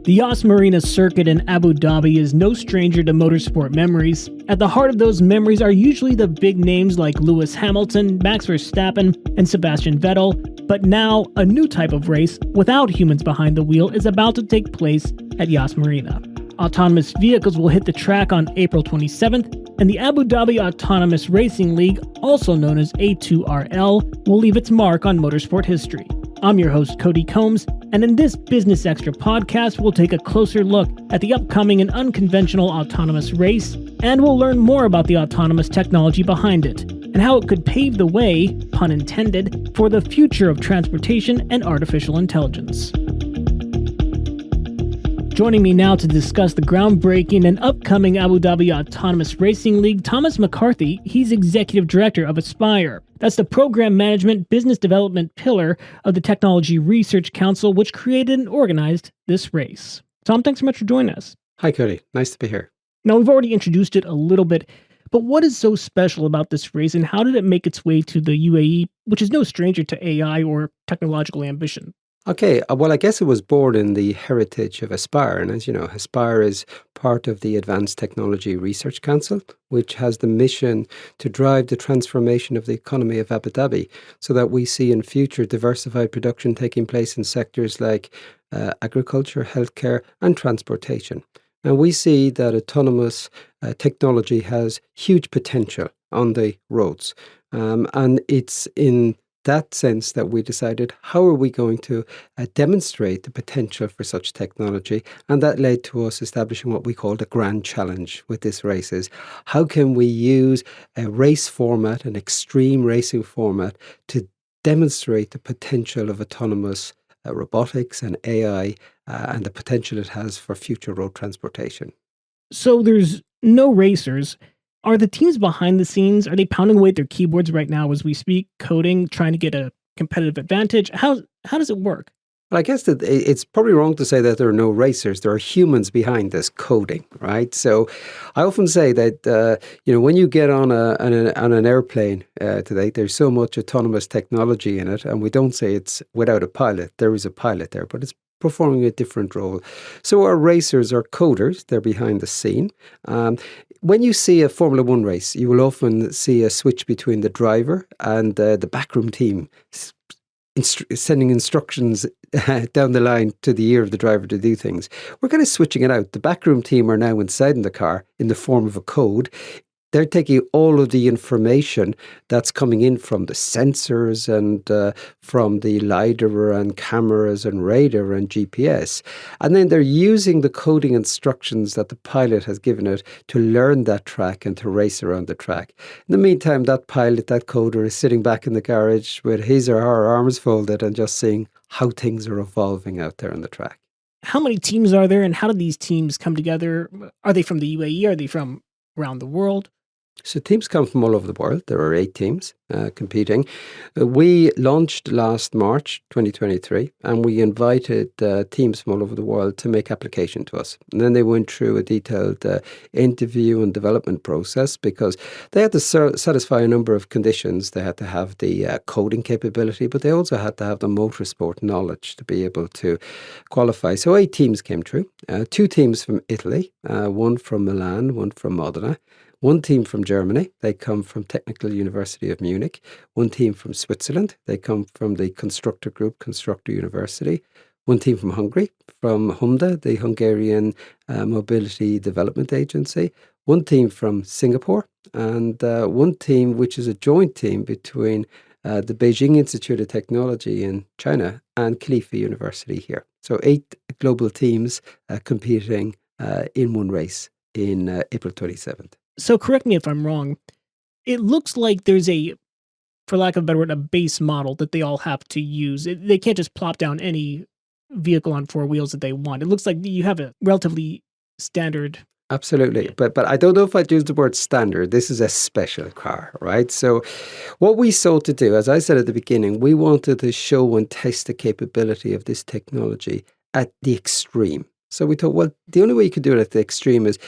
The Yas Marina Circuit in Abu Dhabi is no stranger to motorsport memories. At the heart of those memories are usually the big names like Lewis Hamilton, Max Verstappen, and Sebastian Vettel. But now, a new type of race, without humans behind the wheel, is about to take place at Yas Marina. Autonomous vehicles will hit the track on April 27th, and the Abu Dhabi Autonomous Racing League, also known as A2RL, will leave its mark on motorsport history. I'm your host, Cody Combs, and in this Business Extra podcast, we'll take a closer look at the upcoming and unconventional autonomous race, and we'll learn more about the autonomous technology behind it, and how it could pave the way, pun intended, for the future of transportation and artificial intelligence. Joining me now to discuss the groundbreaking and upcoming Abu Dhabi Autonomous Racing League, Thomas McCarthy. He's Executive Director of Aspire. That's the program management business development pillar of the Technology Research Council, which created and organized this race. Tom, thanks so much for joining us. Hi, Cody. Nice to be here. Now, we've already introduced it a little bit, but what is so special about this race and how did it make its way to the UAE, which is no stranger to AI or technological ambition? Okay, well, I guess it was born in the heritage of Aspire. And as you know, Aspire is part of the Advanced Technology Research Council, which has the mission to drive the transformation of the economy of Abu Dhabi so that we see in future diversified production taking place in sectors like agriculture, healthcare, and transportation. And we see that autonomous technology has huge potential on the roads. And it's in that sense that we decided, how are we going to demonstrate the potential for such technology? And that led to us establishing what we called a grand challenge with this race is, how can we use a race format, an extreme racing format, to demonstrate the potential of autonomous robotics and AI and the potential it has for future road transportation. So there's no racers. Are the teams behind the scenes, are they pounding away at their keyboards right now as we speak, coding, trying to get a competitive advantage? How does it work? Well, I guess that it's probably wrong to say that there are no racers. There are humans behind this coding, right? So I often say that, when you get on an airplane today, there's so much autonomous technology in it, and we don't say it's without a pilot. There is a pilot there, but it's performing a different role. So our racers are coders. They're behind the scene. When you see a Formula One race, you will often see a switch between the driver and the backroom team sending instructions down the line to the ear of the driver to do things. We're kind of switching it out. The backroom team are now inside in the car in the form of a code. They're taking all of the information that's coming in from the sensors and from the LiDAR and cameras and radar and GPS. And then they're using the coding instructions that the pilot has given it to learn that track and to race around the track. In the meantime, that pilot, that coder is sitting back in the garage with his or her arms folded and just seeing how things are evolving out there on the track. How many teams are there and how do these teams come together? Are they from the UAE? Are they from around the world? So teams come from all over the world. There are 8 teams competing. We launched last March 2023, and we invited teams from all over the world to make application to us. And then they went through a detailed interview and development process because they had to satisfy a number of conditions. They had to have the coding capability, but they also had to have the motorsport knowledge to be able to qualify. So 8 teams came through. 2 teams from Italy, one from Milan, one from Modena. 1 team from Germany, they come from Technical University of Munich. 1 team from Switzerland, they come from the Constructor Group, Constructor University. 1 team from Hungary, from HUMDA, the Hungarian Mobility Development Agency. 1 team from Singapore, and 1 team which is a joint team between the Beijing Institute of Technology in China and Khalifa University here. So 8 global teams competing in one race in April 27th. So correct me if I'm wrong. It looks like there's for lack of a better word, a base model that they all have to use. They can't just plop down any vehicle on 4 wheels that they want. It looks like you have a relatively standard. Absolutely. But I don't know if I'd use the word standard. This is a special car, right? So what we sought to do, as I said at the beginning, we wanted to show and test the capability of this technology at the extreme. So we thought, well, the only way you could do it at the extreme is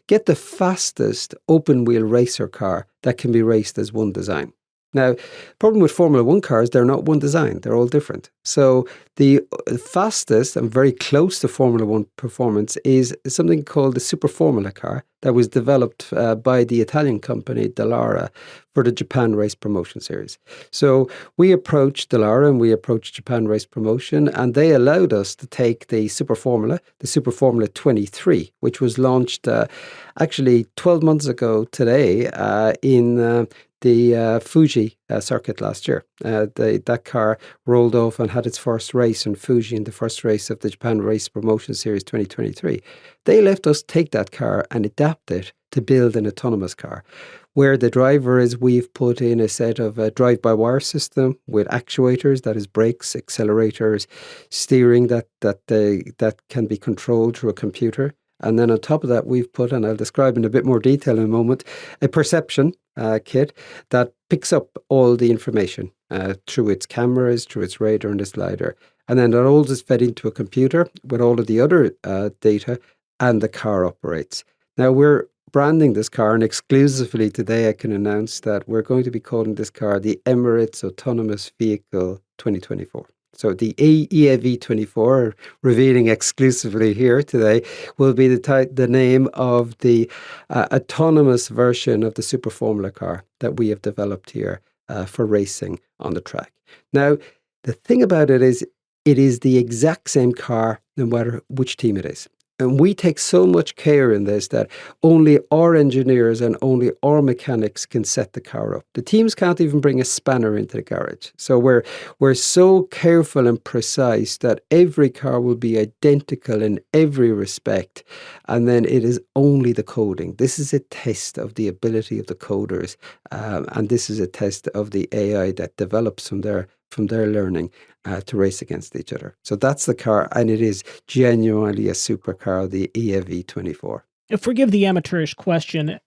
get the fastest open-wheel racer car that can be raced as one design. Now, problem with Formula One cars, they're not one design. They're all different. So the fastest and very close to Formula One performance is something called the Super Formula car that was developed by the Italian company Dallara for the Japan Race Promotion Series. So we approached Dallara and we approached Japan Race Promotion, and they allowed us to take the Super Formula 23, which was launched actually 12 months ago today in the Fuji circuit last year. That car rolled off and had its first race in Fuji in the first race of the Japan Race Promotion Series 2023. They left us take that car and adapt it to build an autonomous car. Where the driver is, we've put in a set of a drive-by-wire system with actuators, that is brakes, accelerators, steering that can be controlled through a computer. And then on top of that, we've put, and I'll describe in a bit more detail in a moment, a perception kit that picks up all the information through its cameras, through its radar and its LiDAR. And then that all is fed into a computer with all of the other data, and the car operates. Now, we're branding this car, and exclusively today I can announce that we're going to be calling this car the Emirates Autonomous Vehicle 2024. So the EAV24, revealing exclusively here today, will be the name of the autonomous version of the Super Formula car that we have developed here for racing on the track. Now, the thing about it is the exact same car no matter which team it is. And we take so much care in this that only our engineers and only our mechanics can set the car up. The teams can't even bring a spanner into the garage. So we're so careful and precise that every car will be identical in every respect. And then it is only the coding. This is a test of the ability of the coders. And this is a test of the AI that develops from their learning to race against each other. So that's the car, and it is genuinely a supercar, the EAV24. Forgive the amateurish question.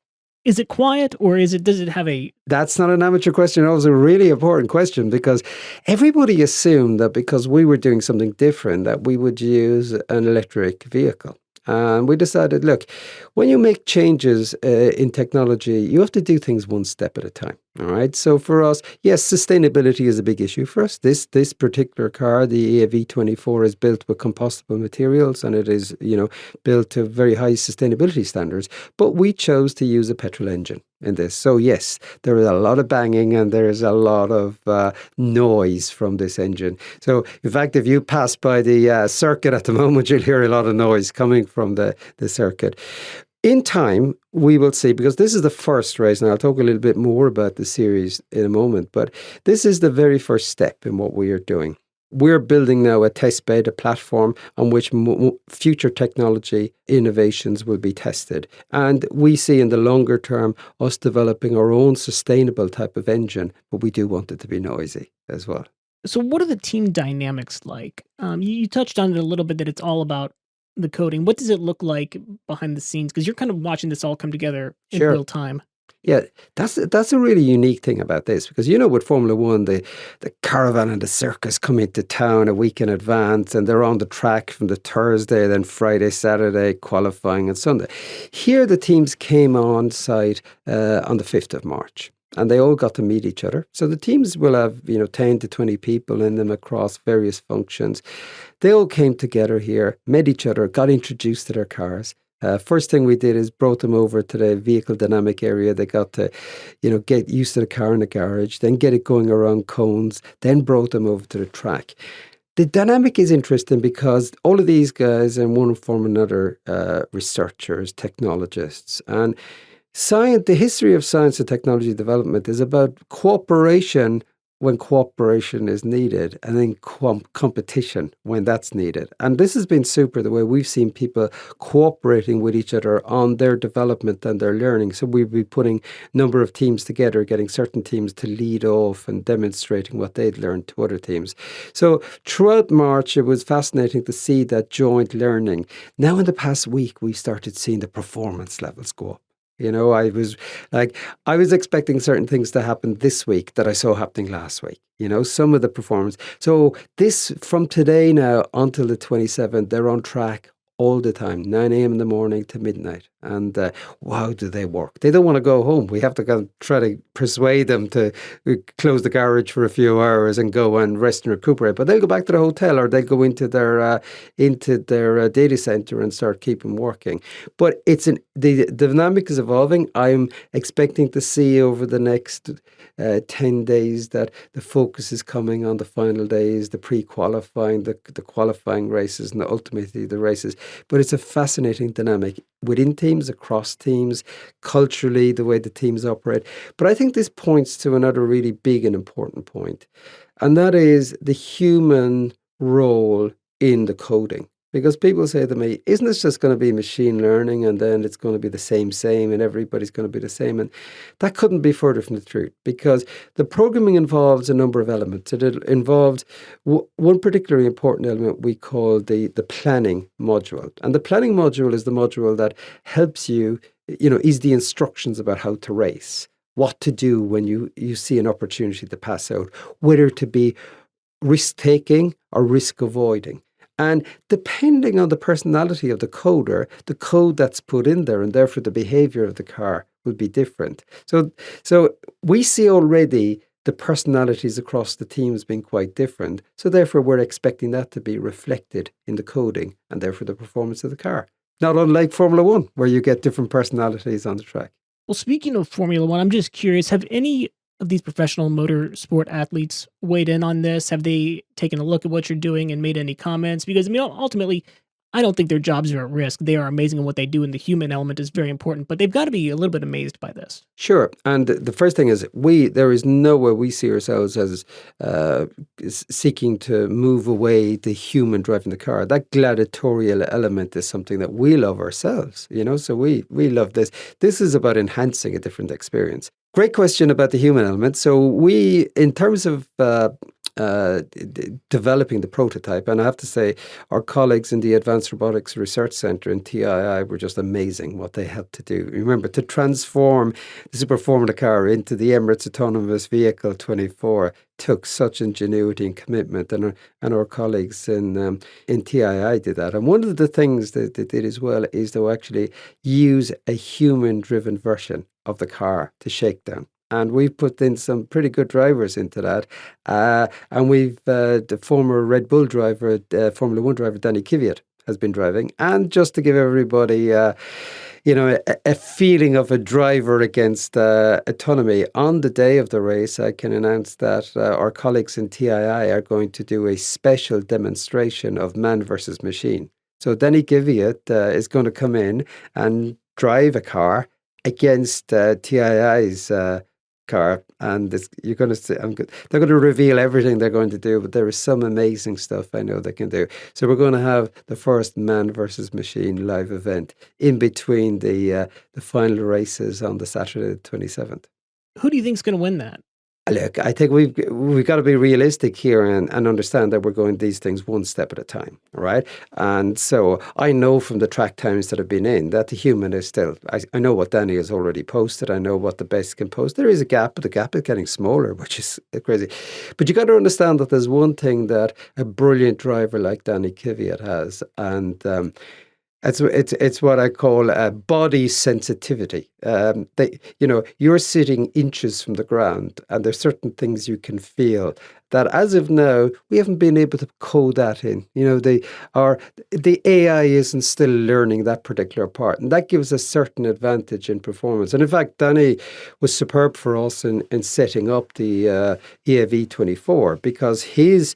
Is it quiet, or does it have a... That's not an amateur question. It was a really important question, because everybody assumed that because we were doing something different, that we would use an electric vehicle. And we decided, look, when you make changes in technology, you have to do things one step at a time. All right. So for us, yes, sustainability is a big issue for us. This particular car, the EAV24, is built with compostable materials, and it is, built to very high sustainability standards. But we chose to use a petrol engine in this. So yes, there is a lot of banging and there is a lot of noise from this engine. So in fact, if you pass by the circuit at the moment, you'll hear a lot of noise coming from the circuit. In time, we will see, because this is the first race, and I'll talk a little bit more about the series in a moment, but this is the very first step in what we are doing. We're building now a test bed, a platform on which future technology innovations will be tested. And we see in the longer term us developing our own sustainable type of engine, but we do want it to be noisy as well. So what are the team dynamics like? You touched on it a little bit, that it's all about the coding. What does it look like behind the scenes? Because you're kind of watching this all come together in real time. Yeah, that's a really unique thing about this, because with Formula One, the caravan and the circus come into town a week in advance, and they're on the track from the Thursday, then Friday, Saturday, qualifying and Sunday. Here the teams came on site on the 5th of March. And they all got to meet each other. So the teams will have, 10 to 20 people in them across various functions. They all came together here, met each other, got introduced to their cars. First thing we did is brought them over to the vehicle dynamic area. They got to, get used to the car in the garage, then get it going around cones, then brought them over to the track. The dynamic is interesting because all of these guys, in one form or another, researchers, technologists, and the history of science and technology development is about cooperation when cooperation is needed, and then competition when that's needed. And this has been super, the way we've seen people cooperating with each other on their development and their learning. So we'll be putting a number of teams together, getting certain teams to lead off and demonstrating what they'd learned to other teams. So throughout March, it was fascinating to see that joint learning. Now in the past week, we started seeing the performance levels go up. I was expecting certain things to happen this week that I saw happening last week, some of the performance. So this, from today now until the 27th, they're on track all the time, 9 a.m. in the morning to midnight. And wow, do they work? They don't want to go home. We have to kind of try to persuade them to close the garage for a few hours and go and rest and recuperate. But they'll go back to the hotel, or they'll go into their data center and start keeping working. But the dynamic is evolving. I'm expecting to see over the next 10 days that the focus is coming on the final days, the pre-qualifying, the qualifying races, and ultimately the races. But it's a fascinating dynamic within teams, across teams, culturally, the way the teams operate. But I think this points to another really big and important point, and that is the human role in the coding. Because people say to me, isn't this just going to be machine learning and then it's going to be the same and everybody's going to be the same? And that couldn't be further from the truth, because the programming involves a number of elements. It involved one particularly important element we call the planning module. And the planning module is the module that helps you, is the instructions about how to race, what to do when you see an opportunity to pass out, whether to be risk-taking or risk-avoiding. And depending on the personality of the coder, the code that's put in there, and therefore the behavior of the car, will be different. So we see already the personalities across the teams being quite different. So therefore we're expecting that to be reflected in the coding and therefore the performance of the car. Not unlike Formula One, where you get different personalities on the track. Well, speaking of Formula One, I'm just curious, have any of these professional motorsport athletes weighed in on this? Have they taken a look at what you're doing and made any comments? Because, ultimately, I don't think their jobs are at risk. They are amazing at what they do, and the human element is very important, but they've got to be a little bit amazed by this. Sure. And the first thing is, there is nowhere we see ourselves as seeking to move away the human driving the car. That gladiatorial element is something that we love ourselves, so we love this. This is about enhancing a different experience. Great question about the human element. So we, in terms of developing the prototype, and I have to say our colleagues in the Advanced Robotics Research Centre in TII were just amazing what they helped to do. Remember, to transform the Super Formula car into the Emirates Autonomous Vehicle 24 took such ingenuity and commitment, and our colleagues in TII did that. And one of the things that they did as well is to actually use a human-driven version of the car to shakedown. And we've put in some pretty good drivers into that. And we've the former Red Bull driver, Formula One driver, Danny Kvyat, has been driving. And just to give everybody, a feeling of a driver against autonomy, on the day of the race, I can announce that our colleagues in TII are going to do a special demonstration of man versus machine. So Danny Kvyat is going to come in and drive a car against TII's car, and you're going to see. They're going to reveal everything they're going to do, but there is some amazing stuff I know they can do. So we're going to have the first man versus machine live event in between the final races on the Saturday the 27th. Who do you think is going to win that? Look, I think we've got to be realistic here and understand that we're going these things one step at a time, right? And so I know from the track times that have been in that the human is still, I know what Danny has already posted. I know what the best can post. There is a gap, but the gap is getting smaller, which is crazy. But you got to understand that there's one thing that a brilliant driver like Danny Kvyat has, and it's what I call body sensitivity. You're sitting inches from the ground, and there's certain things you can feel that, as of now, we haven't been able to code that in. The AI isn't still learning that particular part, and that gives a certain advantage in performance. And in fact, Danny was superb for us in setting up the AV24, because his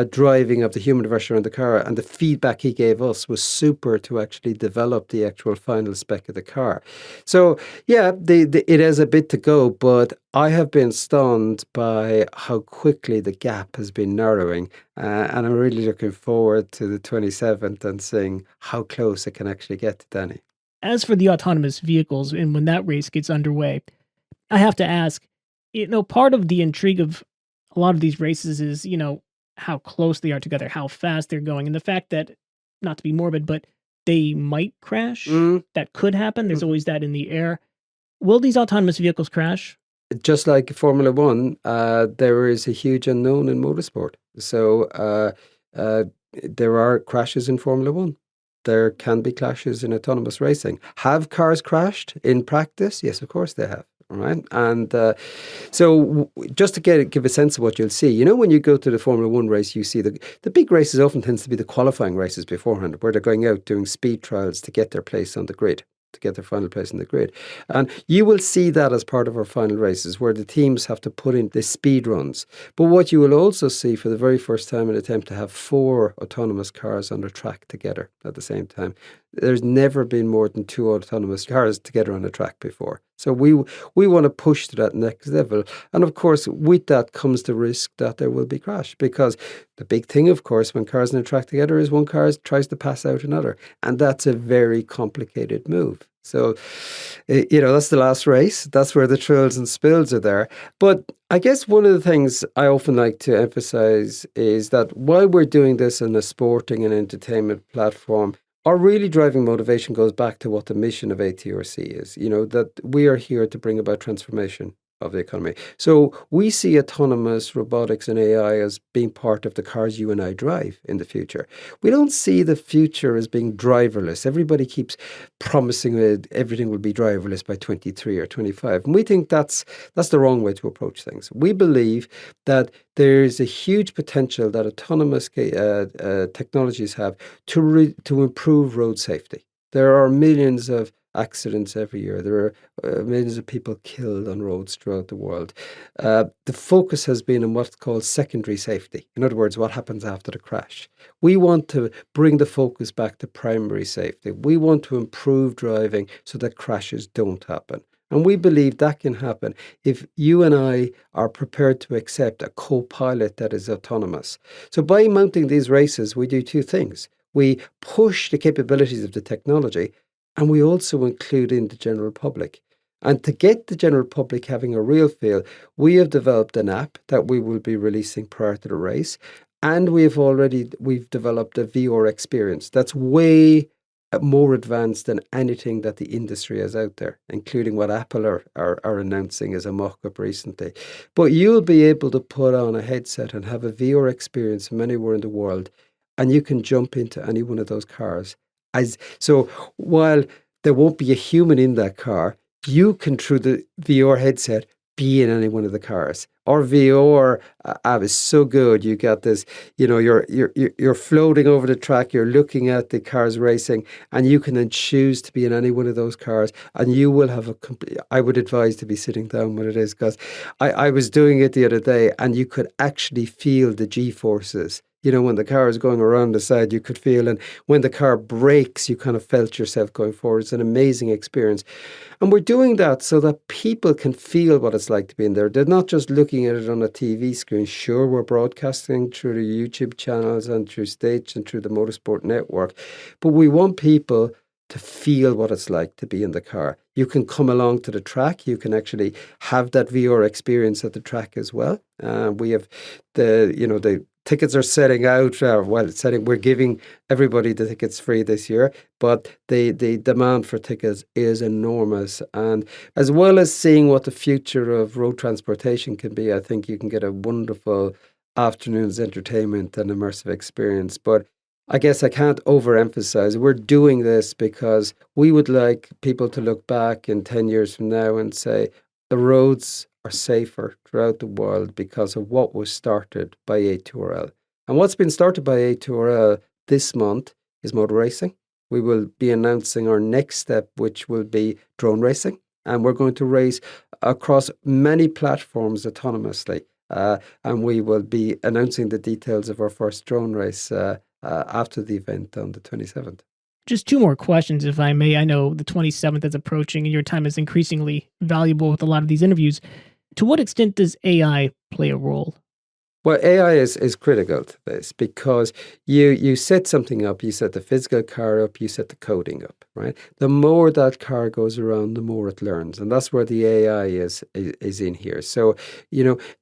driving of the human version of the car and the feedback he gave us was super to actually develop the actual final spec of the car. So yeah, it has a bit to go, but I have been stunned by how quickly the gap has been narrowing, and I'm really looking forward to the 27th and seeing how close it can actually get to Danny. As for the autonomous vehicles, and when that race gets underway, I have to ask, part of the intrigue of a lot of these races is, how close they are together, how fast they're going, and the fact that, not to be morbid, but they might crash. That could happen. There's always that in the air. Will these autonomous vehicles crash? Just like Formula One, there is a huge unknown in motorsport. So there are crashes in Formula One. there can be clashes in autonomous racing. Have cars crashed in practice? Yes, of course they have. Right. And just to give a sense of what you'll see, when you go to the Formula One race, you see the big races often tends to be the qualifying races beforehand, where they're going out doing speed trials to get their place on the grid, to get their final place in the grid. And you will see that as part of our final races, where the teams have to put in the speed runs. But what you will also see for the very first time, an attempt to have 4 autonomous cars on the track together at the same time. There's never been more than 2 autonomous cars together on a track before. So we want to push to that next level. And of course, with that comes the risk that there will be crash, because the big thing, of course, when cars on a track together is one car tries to pass out another. And that's a very complicated move. So, that's the last race. That's where the thrills and spills are there. But I guess one of the things I often like to emphasize is that while we're doing this in a sporting and entertainment platform, our really driving motivation goes back to what the mission of ATRC is, that we are here to bring about transformation of the economy. So we see autonomous robotics and AI as being part of the cars you and I drive in the future. We don't see the future as being driverless. Everybody keeps promising that everything will be driverless by 23 or 25. And we think that's the wrong way to approach things. We believe that there's a huge potential that autonomous technologies have to improve road safety. There are millions of accidents every year. There are millions of people killed on roads throughout the world. The focus has been on what's called secondary safety. In other words, what happens after the crash. We want to bring the focus back to primary safety. We want to improve driving so that crashes don't happen. And we believe that can happen if you and I are prepared to accept a co-pilot that is autonomous. So by mounting these races, we do 2 things. We push the capabilities of the technology, and we also include in the general public. And to get the general public having a real feel, we have developed an app that we will be releasing prior to the race. And we've developed a VR experience that's way more advanced than anything that the industry has out there, including what Apple are announcing as a mock-up recently. But you'll be able to put on a headset and have a VR experience from anywhere in the world, and you can jump into any one of those cars. So while there won't be a human in that car, you can, through the VR headset, be in any one of the cars. Our VR app is so good. You got this, you're floating over the track, you're looking at the cars racing, and you can then choose to be in any one of those cars, and you will have I would advise to be sitting down when it is, because I was doing it the other day, and you could actually feel the G-forces. When the car is going around the side, you could feel, and when the car brakes, you kind of felt yourself going forward. It's an amazing experience. And we're doing that so that people can feel what it's like to be in there. They're not just looking at it on a TV screen. Sure, we're broadcasting through the YouTube channels and through Stage and through the Motorsport Network, but we want people to feel what it's like to be in the car. You can come along to the track. You can actually have that VR experience at the track as well. We have the tickets are selling out. We're giving everybody the tickets free this year, but the demand for tickets is enormous. And as well as seeing what the future of road transportation can be, I think you can get a wonderful afternoon's entertainment and immersive experience. But I guess I can't overemphasize, we're doing this because we would like people to look back in 10 years from now and say the roads are safer throughout the world because of what was started by A2RL. And what's been started by A2RL this month is motor racing. We will be announcing our next step, which will be drone racing. And we're going to race across many platforms autonomously. And we will be announcing the details of our first drone race after the event on the 27th. Just 2 more questions, if I may. I know the 27th is approaching and your time is increasingly valuable with a lot of these interviews. To what extent does AI play a role? Well, AI is critical to this because you set something up, you set the physical car up, you set the coding up, right? The more that car goes around, the more it learns. And that's where the AI is in here. So,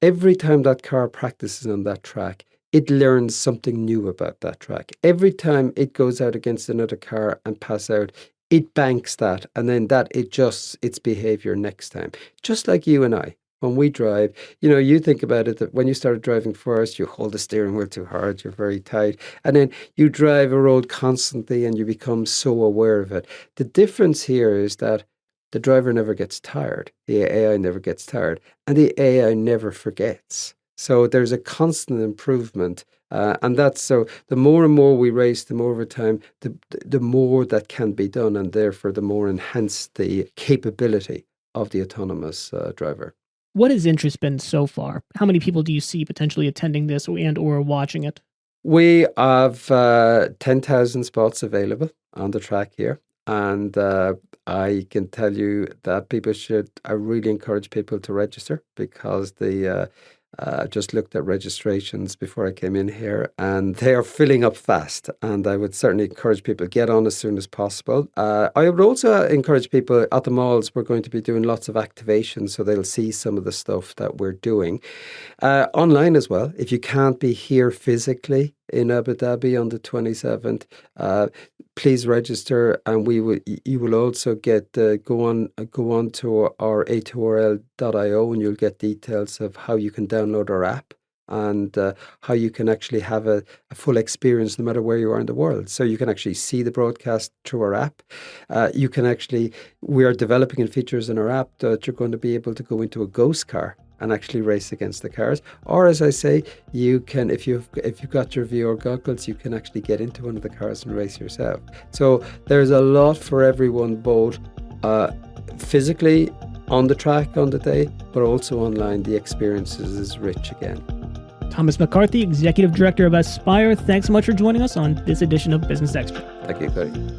every time that car practices on that track, it learns something new about that track. Every time it goes out against another car and pass out, it banks that, and then that adjusts its behavior next time. Just like you and I. when we drive, you think about it, that when you started driving first, you hold the steering wheel too hard, you're very tight, and then you drive a road constantly and you become so aware of it. The difference here is that the driver never gets tired, the AI never gets tired, and the AI never forgets. So there's a constant improvement. And that's so the more and more we race, the more over time, the more that can be done, and therefore the more enhanced the capability of the autonomous driver. What has interest been so far? How many people do you see potentially attending this and or watching it? We have 10,000 spots available on the track here. And I can tell you that I really encourage people to register, because just looked at registrations before I came in here, and they are filling up fast. And I would certainly encourage people to get on as soon as possible. I would also encourage people at the malls. We're going to be doing lots of activations, so they'll see some of the stuff that we're doing. Online as well. If you can't be here physically in Abu Dhabi on the 27th, please register, and you will also get go on to our a2rl.io, and you'll get details of how you can download our app, and how you can actually have a full experience no matter where you are in the world. So you can actually see the broadcast through our app. We are developing features in our app that you're going to be able to go into a ghost car and actually race against the cars. Or, as I say, you can, if you've got your VR goggles, you can actually get into one of the cars and race yourself. So there's a lot for everyone, both physically on the track on the day, but also online. The experience is rich again. Thomas McCarthy, Executive Director of Aspire, thanks so much for joining us on this edition of Business Extra. Thank you, Cody.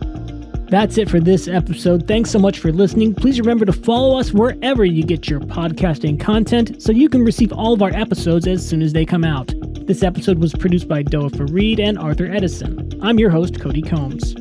That's it for this episode. Thanks so much for listening. Please remember to follow us wherever you get your podcasting content so you can receive all of our episodes as soon as they come out. This episode was produced by Doa Fareed and Arthur Edison. I'm your host, Cody Combs.